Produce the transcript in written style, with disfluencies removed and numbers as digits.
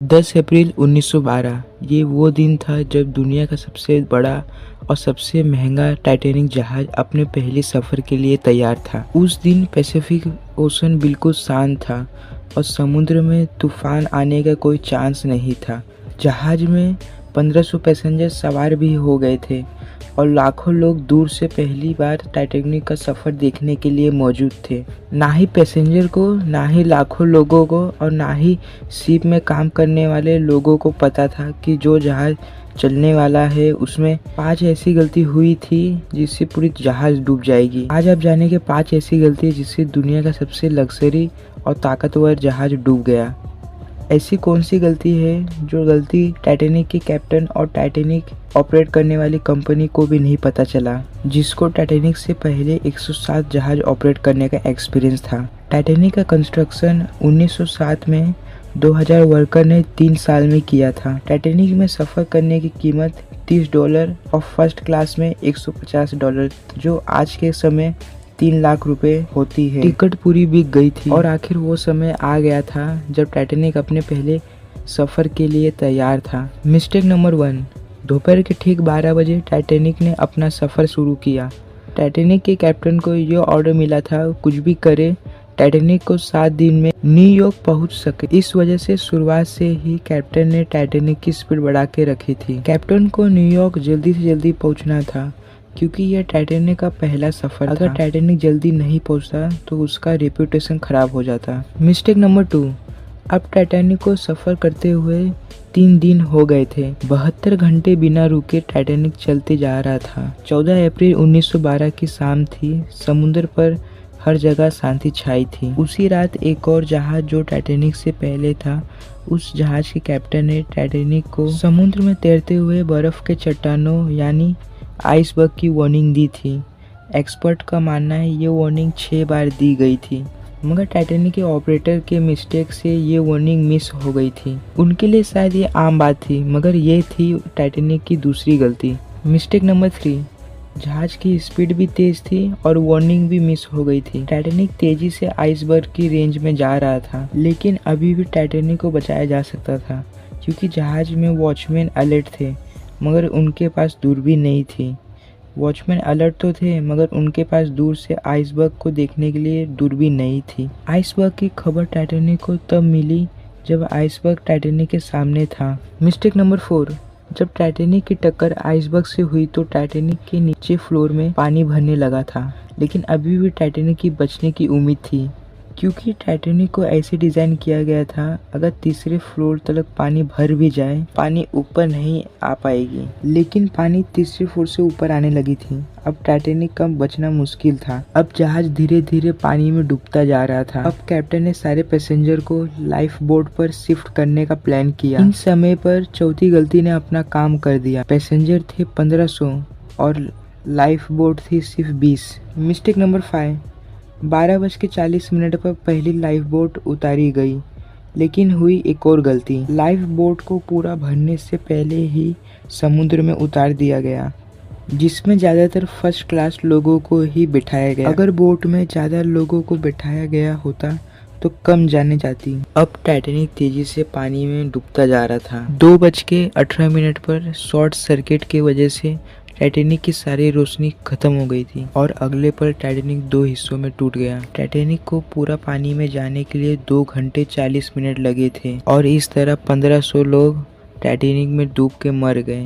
10 अप्रैल 1912 ये वो दिन था जब दुनिया का सबसे बड़ा और सबसे महंगा टाइटैनिक जहाज अपने पहले सफ़र के लिए तैयार था। उस दिन पैसिफिक ओशन बिल्कुल शांत था और समुद्र में तूफान आने का कोई चांस नहीं था। जहाज में 1500 पैसेंजर सवार भी हो गए थे और लाखों लोग दूर से पहली बार टाइटैनिक का सफ़र देखने के लिए मौजूद थे। ना ही पैसेंजर को, ना ही लाखों लोगों को और ना ही शिप में काम करने वाले लोगों को पता था कि जो जहाज चलने वाला है उसमें 5 ऐसी गलती हुई थी जिससे पूरी जहाज डूब जाएगी। आज आप जानेंगे 5 ऐसी गलती जिससे दुनिया का सबसे लग्जरी और ताकतवर जहाज डूब गया। ऐसी कौन सी गलती है जो गलती टाइटैनिक के कैप्टन और टाइटैनिक ऑपरेट करने वाली कंपनी को भी नहीं पता चला, जिसको टाइटैनिक से पहले 107 जहाज ऑपरेट करने का एक्सपीरियंस था। टाइटैनिक का कंस्ट्रक्शन 1907 में 2000 वर्कर ने 3 साल में किया था। टाइटैनिक में सफ़र करने की कीमत $30 और फर्स्ट क्लास में $150, जो आज के समय 3 लाख रुपए होती है। टिकट पूरी बिक गई थी और आखिर वो समय आ गया था जब टाइटैनिक अपने पहले सफ़र के लिए तैयार था। मिस्टेक नंबर 1, दोपहर के ठीक 12 बजे टाइटैनिक ने अपना सफ़र शुरू किया। टाइटैनिक के कैप्टन को यह ऑर्डर मिला था, कुछ भी करे टाइटैनिक को 7 दिन में न्यूयॉर्क पहुंच सके। इस वजह से शुरुआत से ही कैप्टन ने टाइटैनिक की स्पीड बढ़ा के रखी थी। कैप्टन को न्यूयॉर्क जल्दी से जल्दी पहुंचना था क्योंकि यह टाइटैनिक का पहला सफ़र था। अगर टाइटैनिक जल्दी नहीं पहुंचता तो उसका रेपुटेशन खराब हो जाता। मिस्टेक नंबर 2, अब टाइटैनिक को सफ़र करते हुए 3 दिन हो गए थे। 72 घंटे बिना रुके टाइटैनिक चलते जा रहा था। 14 अप्रैल 1912 की शाम थी। समुद्र पर हर जगह शांति छाई थी। उसी रात एक और जहाज जो टाइटैनिक से पहले था, उस जहाज के कैप्टन ने टाइटैनिक को समुद्र में तैरते हुए बर्फ के चट्टानों यानी आइसबर्ग की वार्निंग दी थी। एक्सपर्ट का मानना है ये वार्निंग 6 बार दी गई थी, मगर टाइटैनिक के ऑपरेटर के मिस्टेक से ये वार्निंग मिस हो गई थी। उनके लिए शायद ये आम बात थी, मगर ये थी टाइटैनिक की दूसरी गलती। मिस्टेक नंबर 3, जहाज की स्पीड भी तेज थी और वार्निंग भी मिस हो गई थी। टाइटैनिक तेजी से आइसबर्ग की रेंज में जा रहा था, लेकिन अभी भी टाइटैनिक को बचाया जा सकता था क्योंकि जहाज में वॉचमैन अलर्ट थे, मगर उनके पास दूरबीन नहीं थी। वॉचमैन अलर्ट तो थे, मगर उनके पास दूर से आइसबर्ग को देखने के लिए दूरबीन नहीं थी। आइसबर्ग की खबर टाइटैनिक को तब मिली जब आइसबर्ग टाइटैनिक के सामने था। मिस्टेक नंबर 4, जब टाइटैनिक की टक्कर आइसबर्ग से हुई तो टाइटैनिक के नीचे फ्लोर में पानी भरने लगा था, लेकिन अभी भी टाइटैनिक की बचने की उम्मीद थी क्योंकि टाइटैनिक को ऐसे डिज़ाइन किया गया था, अगर तीसरे फ्लोर तक पानी भर भी जाए पानी ऊपर नहीं आ पाएगी। लेकिन पानी तीसरे फ्लोर से ऊपर आने लगी थी। अब टाइटैनिक का बचना मुश्किल था। अब जहाज धीरे धीरे पानी में डूबता जा रहा था। अब कैप्टन ने सारे पैसेंजर को लाइफ बोट पर शिफ्ट करने का प्लान किया। इन समय पर चौथी गलती ने अपना काम कर दिया। पैसेंजर थे 1500 और लाइफ बोट थी सिर्फ 20। मिस्टेक नंबर 5, 12:40 पर पहली लाइफ बोट उतारी गई, लेकिन हुई एक और गलती। लाइफ बोट को पूरा भरने से पहले ही समुद्र में उतार दिया गया, जिसमें ज़्यादातर फर्स्ट क्लास लोगों को ही बिठाया गया। अगर बोट में ज़्यादा लोगों को बिठाया गया होता तो कम जाने जाती। अब टाइटैनिक तेजी से पानी में डूबता जा रहा था। 2:18 पर शॉर्ट सर्किट की वजह से टाइटैनिक की सारी रोशनी खत्म हो गई थी और अगले पल टाइटैनिक 2 हिस्सों में टूट गया। टाइटैनिक को पूरा पानी में जाने के लिए 2 घंटे 40 मिनट लगे थे और इस तरह 1500 लोग टाइटैनिक में डूब के मर गए।